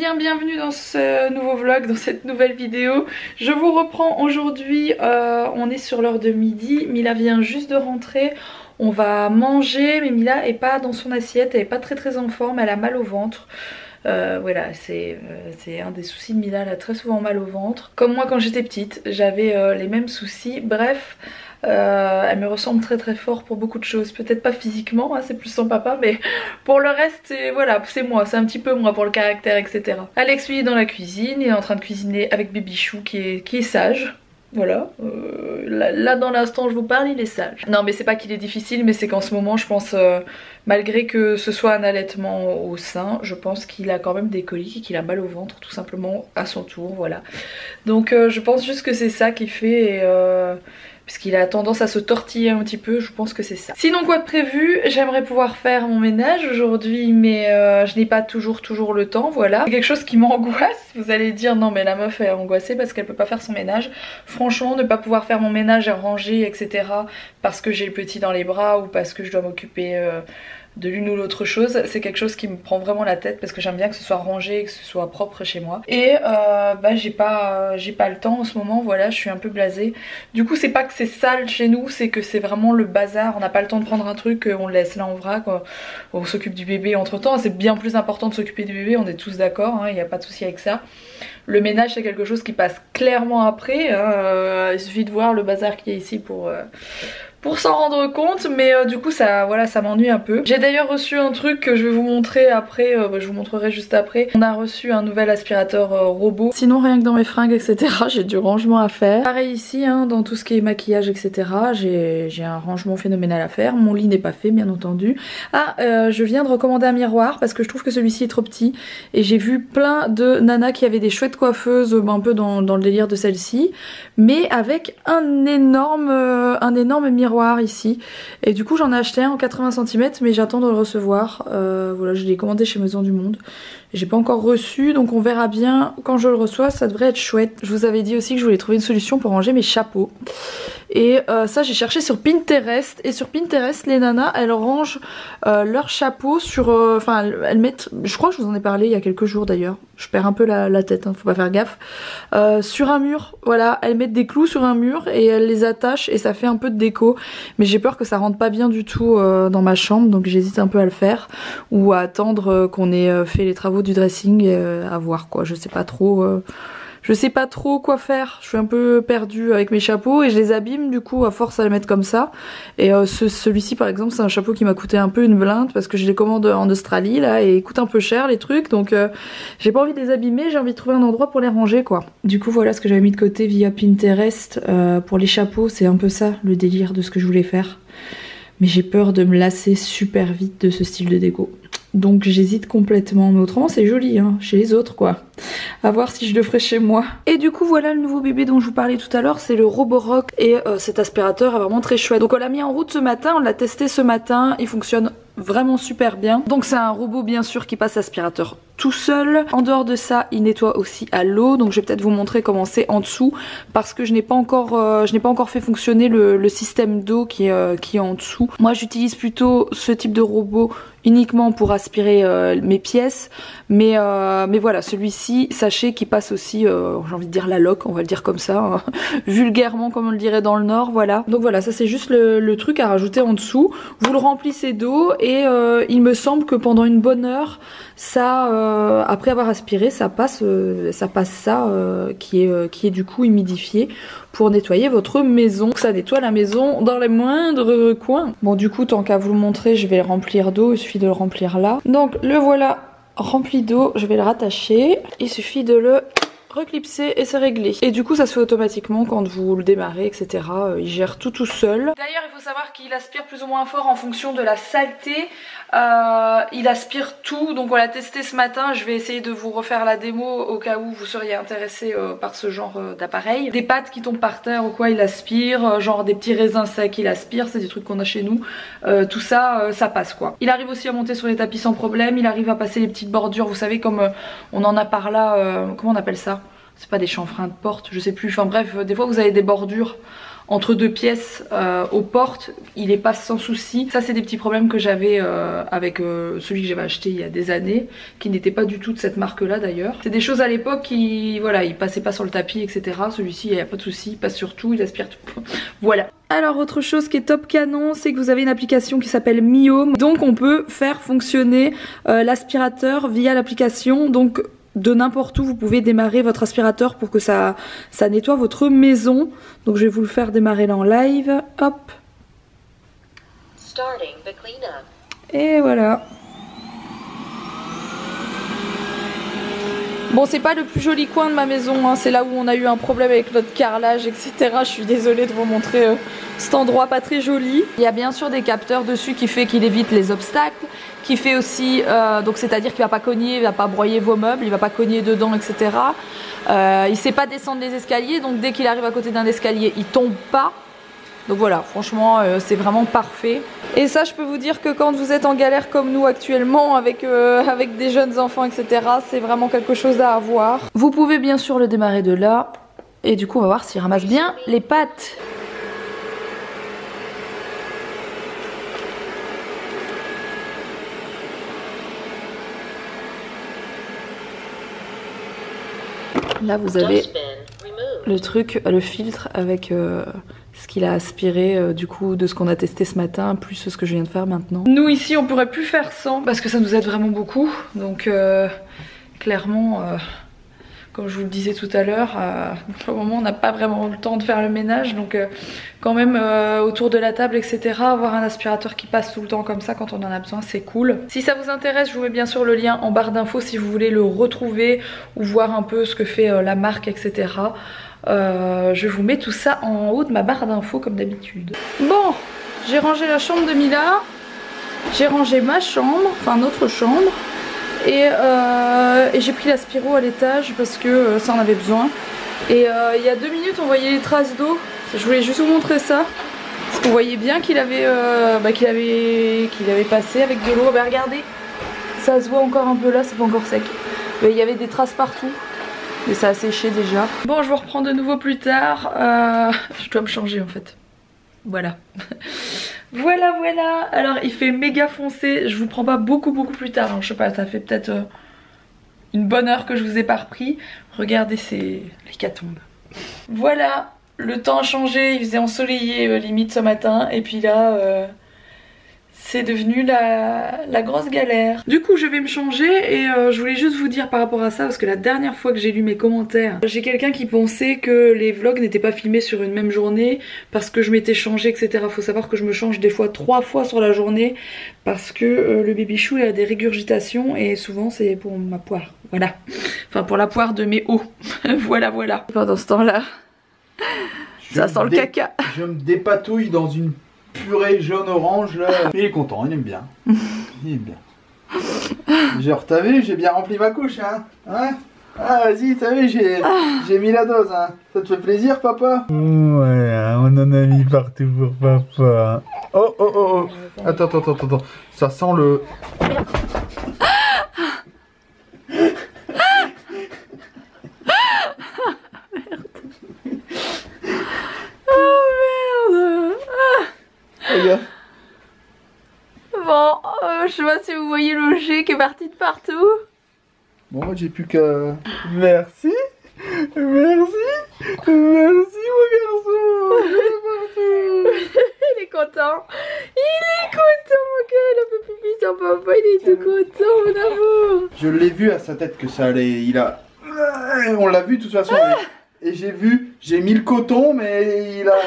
bien, bienvenue dans ce nouveau vlog, dans cette nouvelle vidéo. Je vous reprends aujourd'hui, on est sur l'heure de midi, Mila vient juste de rentrer. On va manger, mais Mila est pas dans son assiette, elle est pas très en forme, elle a mal au ventre. Voilà, c'est un des soucis de Mila, elle a très souvent mal au ventre. Comme moi quand j'étais petite, j'avais les mêmes soucis, bref. Elle me ressemble très fort pour beaucoup de choses, peut-être pas physiquement, hein, c'est plus son papa, mais pour le reste voilà, c'est moi, c'est un petit peu moi pour le caractère, etc. Alex lui est dans la cuisine, il est en train de cuisiner avec Babychou qui est sage. Voilà, là dans l'instant je vous parle il est sage. Non mais c'est pas qu'il est difficile, mais c'est qu'en ce moment je pense, malgré que ce soit un allaitement au sein, je pense qu'il a quand même des coliques et qu'il a mal au ventre tout simplement à son tour, voilà. Donc je pense juste que c'est ça qui fait et parce qu'il a tendance à se tortiller un petit peu, je pense que c'est ça. Sinon quoi de prévu, j'aimerais pouvoir faire mon ménage aujourd'hui, mais je n'ai pas toujours le temps, voilà. C'est quelque chose qui m'angoisse, vous allez dire non mais la meuf est angoissée parce qu'elle peut pas faire son ménage. Franchement, ne pas pouvoir faire mon ménage et ranger, etc. parce que j'ai le petit dans les bras ou parce que je dois m'occuper de l'une ou l'autre chose, c'est quelque chose qui me prend vraiment la tête parce que j'aime bien que ce soit rangé, que ce soit propre chez moi. Et bah j'ai pas le temps en ce moment, voilà, je suis un peu blasée. Du coup c'est pas que c'est sale chez nous, c'est que c'est vraiment le bazar, on n'a pas le temps de prendre un truc, on le laisse là en vrac, on s'occupe du bébé entre temps, c'est bien plus important de s'occuper du bébé, on est tous d'accord, il n'y a pas de souci avec ça. Le ménage c'est quelque chose qui passe clairement après, il suffit de voir le bazar qu'il y a ici pour s'en rendre compte, mais du coup ça voilà, ça m'ennuie un peu. J'ai d'ailleurs reçu un truc que je vais vous montrer après, je vous montrerai juste après. On a reçu un nouvel aspirateur robot. Sinon rien que dans mes fringues etc, j'ai du rangement à faire. Pareil ici hein, dans tout ce qui est maquillage etc, j'ai un rangement phénoménal à faire. Mon lit n'est pas fait bien entendu. Je viens de recommander un miroir parce que je trouve que celui-ci est trop petit et j'ai vu plein de nanas qui avaient des chouettes coiffeuses un peu dans le délire de celle-ci, mais avec un énorme miroir ici, et du coup j'en ai acheté un en 80 cm mais j'attends de le recevoir. Voilà, je l'ai commandé chez Maison du Monde, j'ai pas encore reçu donc on verra bien quand je le reçois, ça devrait être chouette. Je vous avais dit aussi que je voulais trouver une solution pour ranger mes chapeaux et ça j'ai cherché sur Pinterest, et sur Pinterest les nanas elles rangent leurs chapeaux sur enfin elles mettent, je crois que je vous en ai parlé il y a quelques jours d'ailleurs, je perds un peu la tête hein, faut pas faire gaffe, sur un mur, voilà, elles mettent des clous sur un mur et elles les attachent et ça fait un peu de déco, mais j'ai peur que ça rentre pas bien du tout dans ma chambre, donc j'hésite un peu à le faire ou à attendre qu'on ait fait les travaux du dressing, à voir quoi, je sais pas trop quoi faire, je suis un peu perdue avec mes chapeaux et je les abîme du coup à force à les mettre comme ça. Et celui-ci par exemple c'est un chapeau qui m'a coûté un peu une blinde parce que je les commande en Australie là et ils coûtent un peu cher les trucs, donc j'ai pas envie de les abîmer, j'ai envie de trouver un endroit pour les ranger quoi. Du coup voilà ce que j'avais mis de côté via Pinterest pour les chapeaux, c'est un peu ça le délire de ce que je voulais faire. Mais j'ai peur de me lasser super vite de ce style de déco. Donc j'hésite complètement, mais autrement c'est joli hein, chez les autres quoi. À voir si je le ferai chez moi. Et du coup voilà le nouveau bébé dont je vous parlais tout à l'heure, c'est le Roborock, et cet aspirateur est vraiment très chouette. Donc on l'a mis en route ce matin, on l'a testé ce matin, il fonctionne vraiment super bien. Donc c'est un robot bien sûr qui passe aspirateur tout seul. En dehors de ça il nettoie aussi à l'eau, donc je vais peut-être vous montrer comment c'est en dessous parce que je n'ai pas encore fait fonctionner le système d'eau qui est en dessous. Moi j'utilise plutôt ce type de robot uniquement pour aspirer mes pièces, mais voilà, celui-ci sachez qu'il passe aussi j'ai envie de dire la loque, on va le dire comme ça hein, vulgairement comme on le dirait dans le nord, voilà. Donc voilà, ça c'est juste le truc à rajouter en dessous, vous le remplissez d'eau et il me semble que pendant une bonne heure ça après avoir aspiré ça passe ça qui est du coup humidifié pour nettoyer votre maison. Ça nettoie la maison dans les moindres coins. Bon du coup tant qu'à vous le montrer je vais le remplir d'eau, il suffit de le remplir là. Donc le voilà rempli d'eau, je vais le rattacher, il suffit de le reclipser et c'est réglé. Et du coup ça se fait automatiquement quand vous le démarrez etc, il gère tout seul. D'ailleurs il faut savoir qu'il aspire plus ou moins fort en fonction de la saleté, il aspire tout, donc on l'a testé ce matin, je vais essayer de vous refaire la démo au cas où vous seriez intéressé par ce genre d'appareil. Des pâtes qui tombent par terre ou quoi il aspire, genre des petits raisins secs il aspire, c'est des trucs qu'on a chez nous, tout ça ça passe quoi. Il arrive aussi à monter sur les tapis sans problème, il arrive à passer les petites bordures, vous savez comme on en a par là, comment on appelle ça? C'est pas des chanfreins de porte, je sais plus, enfin bref, des fois vous avez des bordures entre deux pièces aux portes, il est pas sans souci. Ça c'est des petits problèmes que j'avais avec celui que j'avais acheté il y a des années, qui n'était pas du tout de cette marque là d'ailleurs. C'est des choses à l'époque qui, voilà, il passait pas sur le tapis etc. Celui-ci il n'y a pas de souci, il passe sur tout, il aspire tout. Voilà. Alors autre chose qui est top canon, c'est que vous avez une application qui s'appelle Mihome. Donc on peut faire fonctionner l'aspirateur via l'application. Donc de n'importe où vous pouvez démarrer votre aspirateur pour que ça nettoie votre maison. Donc je vais vous le faire démarrer là en live. Hop. Et voilà. Bon, c'est pas le plus joli coin de ma maison, hein. C'est là où on a eu un problème avec notre carrelage, etc. Je suis désolée de vous montrer cet endroit pas très joli. Il y a bien sûr des capteurs dessus qui fait qu'il évite les obstacles, qui fait aussi, donc c'est-à-dire qu'il va pas cogner, il va pas broyer vos meubles, il va pas cogner dedans, etc. Il sait pas descendre les escaliers, donc dès qu'il arrive à côté d'un escalier, il tombe pas. Donc voilà, franchement c'est vraiment parfait. Et ça je peux vous dire que quand vous êtes en galère comme nous actuellement avec des jeunes enfants etc, c'est vraiment quelque chose à avoir. Vous pouvez bien sûr le démarrer de là. Et du coup on va voir s'il ramasse bien les pattes. Là vous avez le truc, le filtre avec ce qu'il a aspiré du coup de ce qu'on a testé ce matin plus ce que je viens de faire maintenant. Nous ici on pourrait plus faire sans parce que ça nous aide vraiment beaucoup. Donc clairement comme je vous le disais tout à l'heure, pour le moment on n'a pas vraiment le temps de faire le ménage. Donc quand même autour de la table etc, avoir un aspirateur qui passe tout le temps comme ça quand on en a besoin, c'est cool. Si ça vous intéresse, je vous mets bien sûr le lien en barre d'infos si vous voulez le retrouver ou voir un peu ce que fait la marque etc. Je vous mets tout ça en haut de ma barre d'infos comme d'habitude. Bon, j'ai rangé la chambre de Mila, j'ai rangé ma chambre, enfin notre chambre, et j'ai pris l'aspiro à l'étage parce que ça en avait besoin. Et il y a 2 minutes on voyait les traces d'eau, je voulais juste vous montrer ça. Parce qu'on voyait bien qu'il avait, qu'il avait passé avec de l'eau. Bah regardez, ça se voit encore un peu là, c'est pas encore sec. Mais il y avait des traces partout. Et ça a séché déjà. Bon, je vous reprends de nouveau plus tard. Je dois me changer en fait. Voilà. Voilà. Alors il fait méga foncé. Je vous prends pas beaucoup plus tard. Hein. Je sais pas, ça fait peut-être une bonne heure que je vous ai pas repris. Regardez, c'est l'hécatombe. Voilà, le temps a changé. Il faisait ensoleillé limite ce matin. Et puis là... c'est devenu la grosse galère. Du coup je vais me changer et je voulais juste vous dire par rapport à ça, parce que la dernière fois que j'ai lu mes commentaires, j'ai quelqu'un qui pensait que les vlogs n'étaient pas filmés sur une même journée parce que je m'étais changée etc. Faut savoir que je me change des fois 3 fois sur la journée parce que le baby chou a des régurgitations et souvent c'est pour ma poire. Voilà. Enfin pour la poire de mes os. Voilà. Pendant ce temps là, ça sent le caca. Je me dépatouille dans une purée jaune-orange là. Il est content, il aime bien. Il aime bien. Genre t'as vu, j'ai bien rempli ma couche hein. Ah vas-y, t'as vu, j'ai mis la dose hein. Ça te fait plaisir papa? Voilà, on en a mis partout pour papa. Oh. Attends. Ça sent le... Regarde. Bon, je sais pas si vous voyez le jet qui est parti de partout. Bon, moi j'ai plus qu'à... Merci mon garçon. Il est content. Mon gars, il a fait pipi sur papa, il est tout content mon amour. Je l'ai vu à sa tête que ça allait... On l'a vu de toute façon. Et j'ai mis le coton mais il a...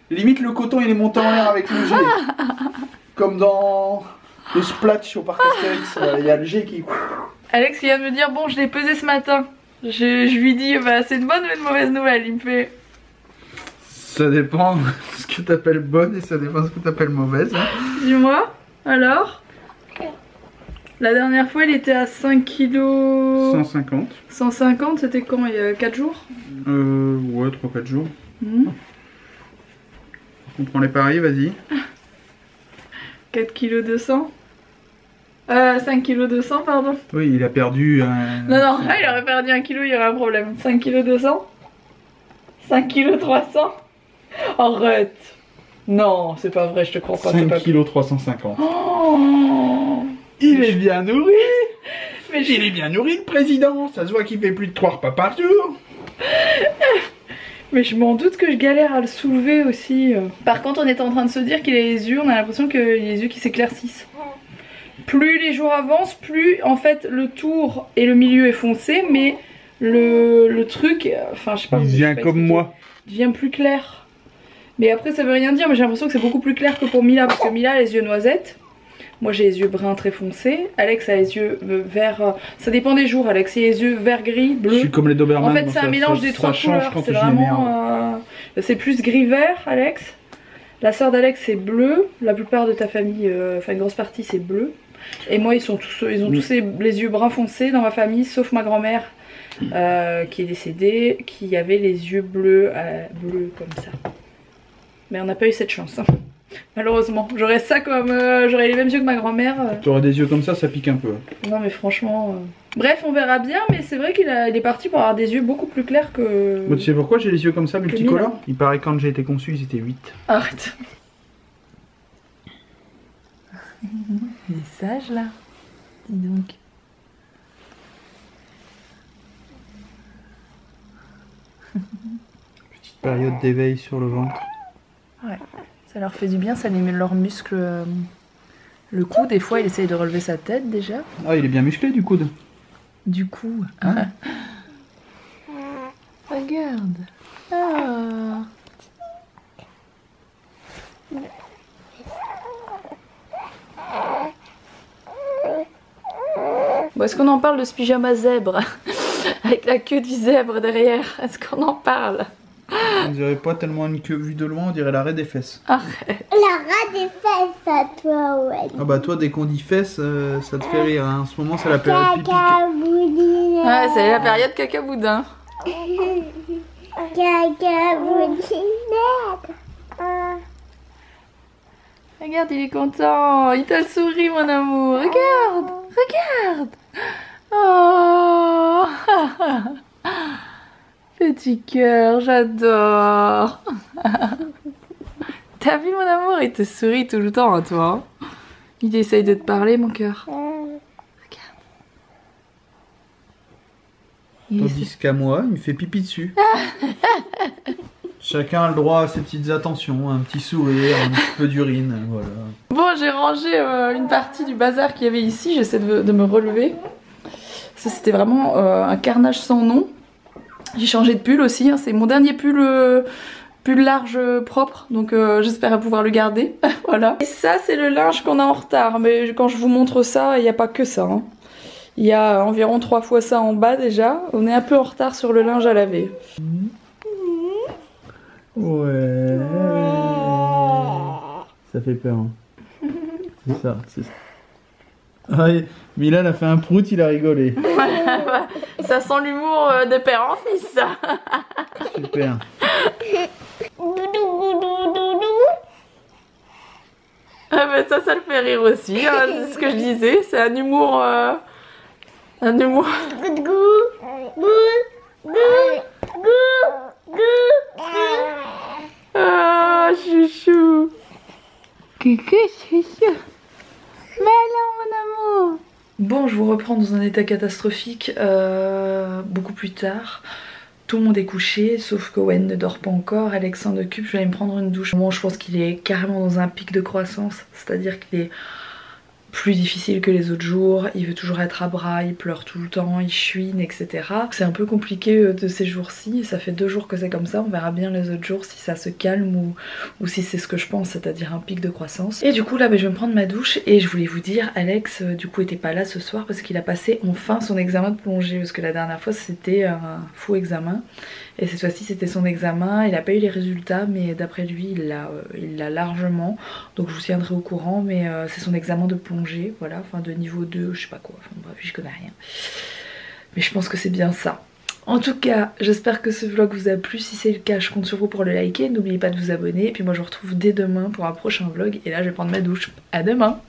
Limite le coton il est monté en l'air avec le jet. Comme dans le Splatch au parc Astérix, il y a le jet qui... Alex vient de me dire bon je l'ai pesé ce matin. Je lui dis bah c'est une bonne ou une mauvaise nouvelle. Il me fait... Ça dépend de ce que t'appelles bonne et ça dépend de ce que t'appelles mauvaise. Hein. Dis-moi, alors la dernière fois il était à 5 kg... 150. 150 c'était quand? Il y a 4 jours? Ouais 3-4 jours. On prend les paris, vas-y. 4 kg 200. 5 kg 200 pardon. Oui il a perdu un... Non là il aurait perdu 1 kg, il y aurait un problème. 5 kg 200. 5 kg 300. Arrête. Non, c'est pas vrai, je te crois pas. 5 pas... kg 350. Oh, Il est bien nourri. mais Il est bien nourri le président. Ça se voit qu'il fait plus de 3 repas par jour. Mais je m'en doute que je galère à le soulever aussi. Par contre, on est en train de se dire qu'il a les yeux, on a l'impression qu'il a les yeux qui s'éclaircissent. Plus les jours avancent, plus en fait le tour et le milieu est foncé, mais le truc, enfin je sais pas. Il devient comme moi. Il devient plus clair. Mais après ça veut rien dire, mais j'ai l'impression que c'est beaucoup plus clair que pour Mila, parce que Mila a les yeux noisettes. Moi j'ai les yeux bruns très foncés. Alex a les yeux verts. Ça dépend des jours. Alex a les yeux vert, gris, bleu. Je suis comme les Doberman. En fait c'est un mélange des trois couleurs. C'est vraiment. C'est plus gris-vert, Alex. La sœur d'Alex c'est bleu. La plupart de ta famille, enfin une grosse partie c'est bleu. Et moi ils ont tous les yeux bruns foncés dans ma famille, sauf ma grand-mère qui est décédée, qui avait les yeux bleus comme ça. Mais on n'a pas eu cette chance, hein. Malheureusement. J'aurais ça comme... j'aurais les mêmes yeux que ma grand-mère. Tu aurais des yeux comme ça pique un peu. Non mais franchement... Bref, on verra bien, mais c'est vrai qu'il est parti pour avoir des yeux beaucoup plus clairs que... Bon, tu sais pourquoi j'ai les yeux comme ça, multicolores? Il paraît que quand j'ai été conçu, ils étaient 8. Arrête. Il est sage là. Dis donc. Petite période d'éveil sur le ventre. Ouais, ça leur fait du bien, ça anime leurs muscles. Le cou, des fois, il essaye de relever sa tête déjà. Ah, il est bien musclé du coude. Du coup. Hein? Regarde. Ah. Bon, est-ce qu'on en parle de ce pyjama zèbre avec la queue du zèbre derrière? Est-ce qu'on en parle? On dirait pas tellement une queue vue de loin, on dirait l'arrêt des fesses. Arrête. L'arrêt des fesses à toi, ouais. Ah bah toi, dès qu'on dit fesses, ça te fait rire. Hein. En ce moment, c'est la période pipi. Cacaboudinette. Ouais, c'est la période cacaboudin. Cacaboudinette. Regarde, il est content. Il t'a souri, mon amour. Regarde. Regarde. Oh. Petit cœur, j'adore. T'as vu, mon amour? Il te sourit tout le temps à toi. Il essaye de te parler, mon cœur. Regarde. Tandis qu'à moi, il me fait pipi dessus. Chacun a le droit à ses petites attentions, un petit sourire, un petit peu d'urine, voilà. Bon, j'ai rangé une partie du bazar qu'il y avait ici. J'essaie de me relever. Ça, c'était vraiment un carnage sans nom. J'ai changé de pull aussi, hein. C'est mon dernier pull large propre, donc j'espère pouvoir le garder. Voilà. Et ça c'est le linge qu'on a en retard, mais quand je vous montre ça, il n'y a pas que ça, hein. Il y a environ 3 fois ça en bas déjà. On est un peu en retard sur le linge à laver. Ouais. Ça fait peur, hein. C'est ça, c'est ça. Ah, Mila, elle a fait un prout, il a rigolé. Ça sent l'humour de père en fils, ça. Super. Ah bah ça le fait rire aussi, hein, c'est ce que je disais, c'est un humour... Ah, chouchou. Coucou, chouchou. Mais alors, mon amour. Bon, je vous reprends dans un état catastrophique beaucoup plus tard. Tout le monde est couché, sauf que Owen ne dort pas encore. Alex s'en occupe, je vais aller me prendre une douche. Moi, je pense qu'il est carrément dans un pic de croissance, c'est-à-dire qu'il est plus difficile que les autres jours, il veut toujours être à bras, il pleure tout le temps, il chouine, etc. C'est un peu compliqué de ces jours-ci, ça fait 2 jours que c'est comme ça, on verra bien les autres jours si ça se calme ou si c'est ce que je pense, c'est-à-dire un pic de croissance. Et du coup là, je vais me prendre ma douche et je voulais vous dire, Alex du coup était pas là ce soir parce qu'il a passé enfin son examen de plongée, parce que la dernière fois c'était un faux examen. Et cette fois-ci c'était son examen, il n'a pas eu les résultats mais d'après lui il l'a largement. Donc je vous tiendrai au courant, mais c'est son examen de plongée, voilà, enfin de niveau 2, je sais pas quoi, enfin bref, j'y connais rien. Mais je pense que c'est bien ça. En tout cas, j'espère que ce vlog vous a plu, si c'est le cas je compte sur vous pour le liker, n'oubliez pas de vous abonner. Et puis moi je vous retrouve dès demain pour un prochain vlog et là je vais prendre ma douche. À demain!